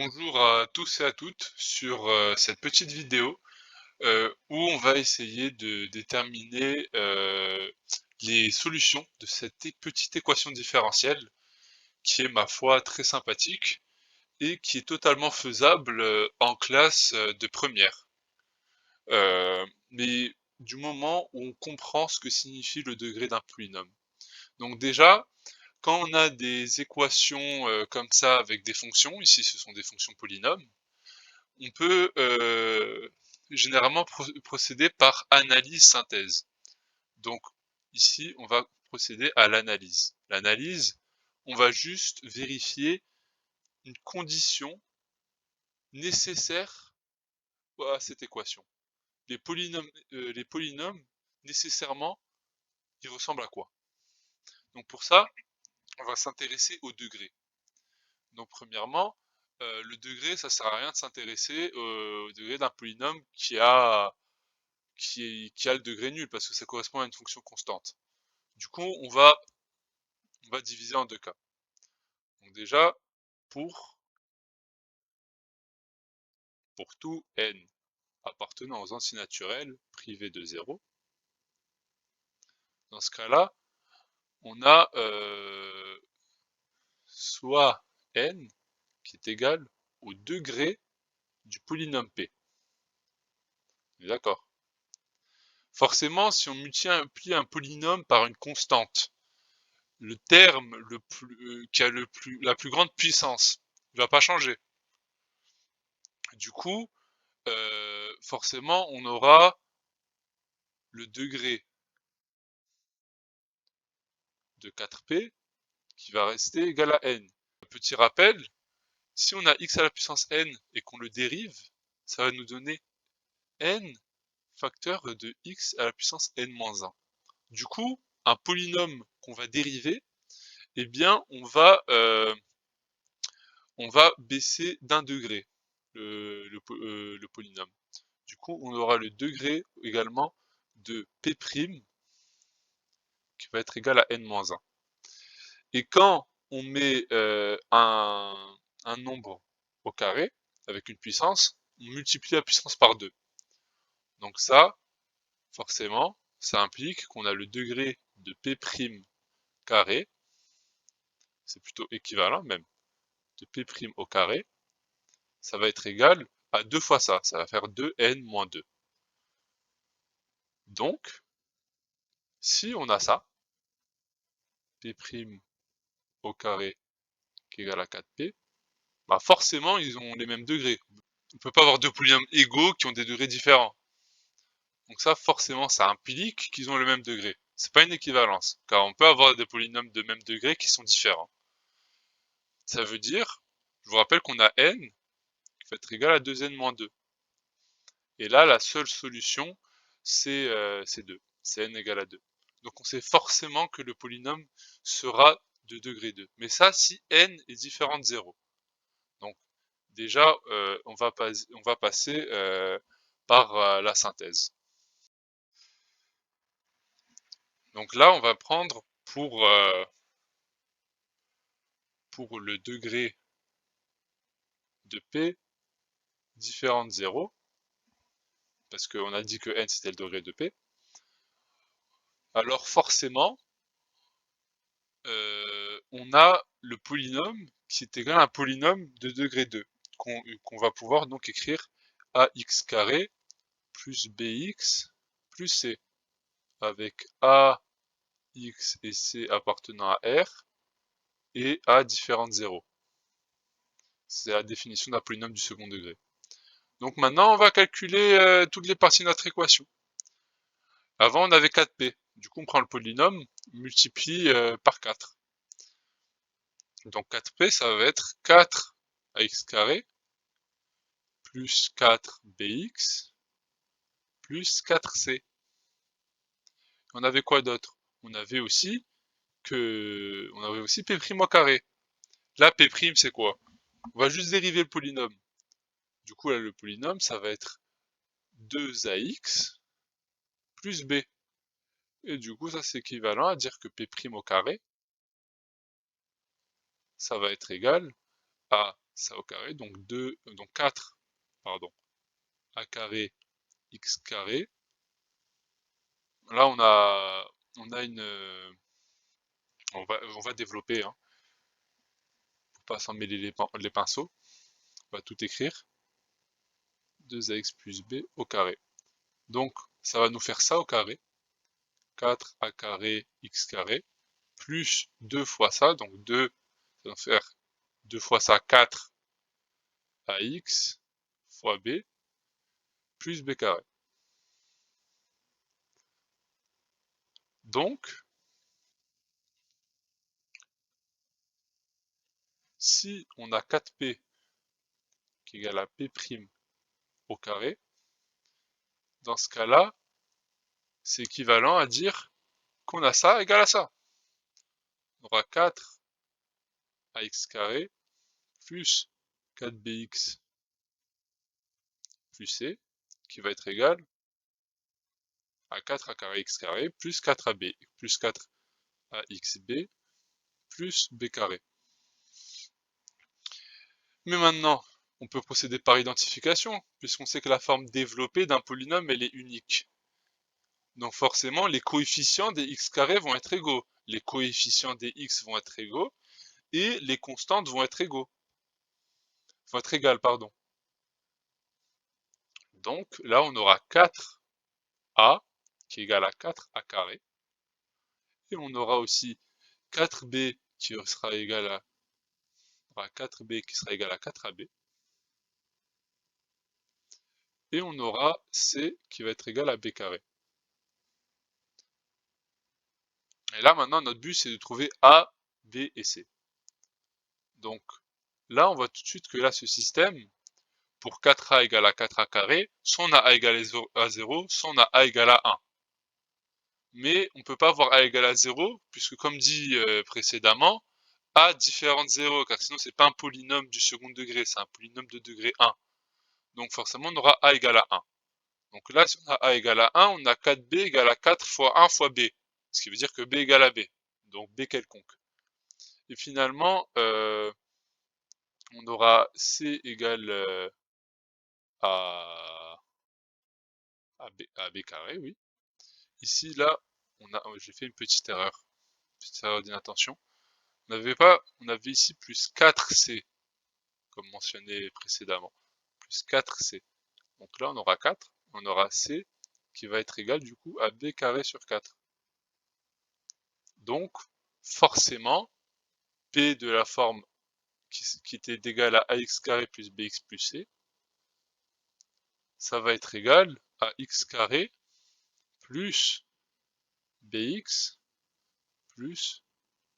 Bonjour à tous et à toutes sur cette petite vidéo où on va essayer de déterminer les solutions de cette petite équation différentielle qui est ma foi très sympathique et qui est totalement faisable en classe de première. Mais du moment où on comprend ce que signifie le degré d'un polynôme. Donc déjà, quand on a des équations comme ça avec des fonctions, ici ce sont des fonctions polynômes, on peut généralement procéder par analyse-synthèse. Donc ici, on va procéder à l'analyse. L'analyse, on va juste vérifier une condition nécessaire à cette équation. Les polynômes nécessairement, ils ressemblent à quoi? Donc pour ça, on va s'intéresser au degré. Donc premièrement, le degré, ça sert à rien de s'intéresser au degré d'un polynôme qui a le degré nul parce que ça correspond à une fonction constante. Du coup, on va diviser en deux cas. Donc déjà, pour, pour tout n appartenant aux entiers naturels privés de 0, dans ce cas-là, on a soit n qui est égal au degré du polynôme p. D'accord. Forcément, si on multiplie un polynôme par une constante, le terme qui a la plus grande puissance ne va pas changer. Du coup, forcément, on aura le degré de 4p qui va rester égal à n. Un petit rappel, si on a x à la puissance n et qu'on le dérive, ça va nous donner n facteur de x à la puissance n-1. Du coup, un polynôme qu'on va dériver, eh bien, on va baisser d'un degré le polynôme. Du coup, on aura le degré également de p' qui va être égal à n-1. Et quand on met un nombre au carré, avec une puissance, on multiplie la puissance par 2. Donc ça, forcément, ça implique qu'on a le degré de p' carré, c'est plutôt équivalent même, de p' au carré, ça va être égal à 2 fois ça va faire 2n moins 2. Donc, si on a ça, p' au carré qui est égal à 4p, bah forcément ils ont les mêmes degrés. On ne peut pas avoir deux polynômes égaux qui ont des degrés différents. Donc ça, forcément, ça implique qu'ils ont le même degré. C'est pas une équivalence, car on peut avoir des polynômes de même degré qui sont différents. Ça veut dire, je vous rappelle qu'on a n qui va être égal à 2n moins 2. Et là, la seule solution, c'est 2. C'est n égale à 2. Donc on sait forcément que le polynôme sera de degré 2. Mais ça, si n est différent de 0. Donc déjà, on va passer par la synthèse. Donc là, on va prendre pour le degré de p différent de 0, parce qu'on a dit que n c'était le degré de p, alors forcément, on a le polynôme qui est égal à un polynôme de degré 2, qu'on va pouvoir donc écrire ax carré plus bx plus c, avec a, x et c appartenant à R, et a différent de 0. C'est la définition d'un polynôme du second degré. Donc maintenant, on va calculer toutes les parties de notre équation. Avant, on avait 4p. Du coup, on prend le polynôme, on multiplie par 4. Donc 4p, ça va être 4ax carré plus 4bx plus 4c. On avait quoi d'autre? On avait aussi p' au carré. Là, p' c'est quoi? On va juste dériver le polynôme. Du coup, là, le polynôme, ça va être 2ax plus b. Et du coup, ça, c'est équivalent à dire que p' au carré, ça va être égal à ça au carré, donc 4, pardon, a carré x carré. Là, on a une, on va développer, hein, pour pas s'en mêler les pinceaux. On va tout écrire. 2ax plus b au carré. Donc, ça va nous faire ça au carré. 4a carré x carré, plus 2 fois ça, donc 2, ça va faire 2 fois ça, 4 ax fois b, plus b carré. Donc, si on a 4p qui est égal à p' au carré, dans ce cas-là, c'est équivalent à dire qu'on a ça égal à ça. On aura 4 ax carré plus 4bx plus c, qui va être égal à 4a carré x carré plus 4ab plus 4axb plus b carré. Mais maintenant, on peut procéder par identification, puisqu'on sait que la forme développée d'un polynôme, elle est unique. Donc forcément, les coefficients des x carrés vont être égaux. Les coefficients des x vont être égaux, et les constantes vont être égales, pardon. Donc là, on aura 4a qui est égal à 4a carré, et on aura aussi 4b qui sera égal à 4b qui sera égal à 4ab, et on aura c qui va être égal à b carré. Et là, maintenant, notre but, c'est de trouver A, B et C. Donc, là, on voit tout de suite que là, ce système, pour 4A égale à 4A carré, soit on a A égale à 0, soit on a A égale à 1. Mais on ne peut pas avoir A égale à 0, puisque comme dit précédemment, A différent de 0, car sinon, c'est pas un polynôme du second degré, c'est un polynôme de degré 1. Donc, forcément, on aura A égale à 1. Donc là, si on a A égale à 1, on a 4B égale à 4 fois 1 fois B. Ce qui veut dire que B égale à B. Donc, B quelconque. Et finalement, on aura C égale à, à B carré, oui. Ici, là, j'ai fait une petite erreur d'inattention. On avait ici plus 4C, comme mentionné précédemment. Plus 4C. Donc là, on aura 4. On aura C qui va être égal du coup à B carré sur 4. Donc, forcément, P de la forme qui était égal à ax carré plus bx plus c, ça va être égal à x carré plus bx plus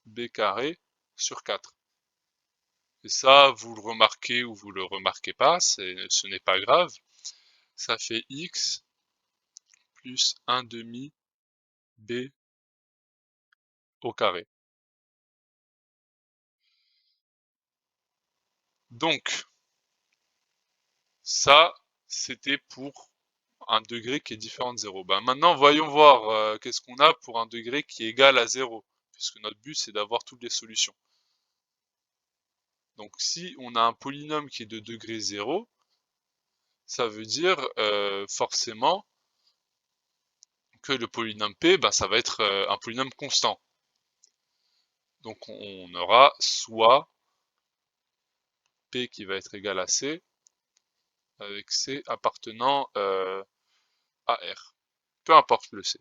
b carré sur 4. Et ça, vous le remarquez ou vous le remarquez pas, ce n'est pas grave. Ça fait x plus 1 demi b au carré. Donc, ça, c'était pour un degré qui est différent de 0. Ben, maintenant, voyons voir qu'est-ce qu'on a pour un degré qui est égal à 0, puisque notre but, c'est d'avoir toutes les solutions. Donc, si on a un polynôme qui est de degré 0, ça veut dire forcément que le polynôme P, ben, ça va être un polynôme constant. Donc, on aura soit P qui va être égal à C, avec C appartenant à R. Peu importe le C.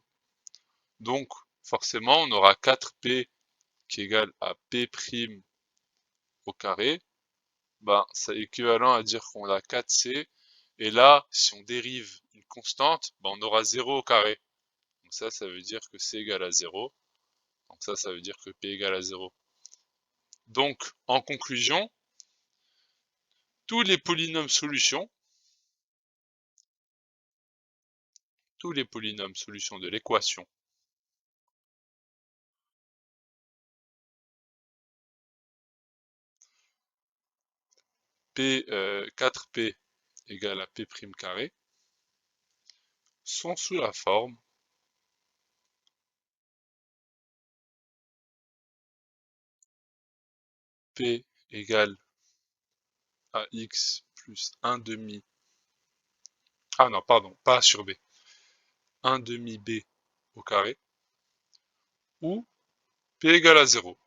Donc, forcément, on aura 4P qui est égal à P' au carré. Ben, c'est équivalent à dire qu'on a 4C. Et là, si on dérive une constante, ben, on aura 0 au carré. Donc ça veut dire que C égale à 0. Donc ça veut dire que P égale à 0. Donc, en conclusion, tous les polynômes solutions de l'équation P, 4P égale à P' carré sont sous la forme P égale AX plus 1 demi. Ah non, pardon, pas A sur B. 1 demi B au carré. Ou P égale à 0.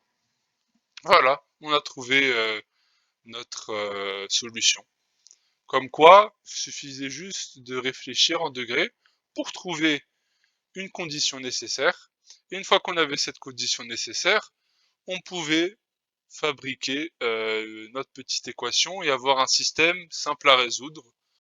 Voilà, on a trouvé notre solution. Comme quoi, il suffisait juste de réfléchir en degrés pour trouver une condition nécessaire. Et une fois qu'on avait cette condition nécessaire, on pouvait fabriquer notre petite équation et avoir un système simple à résoudre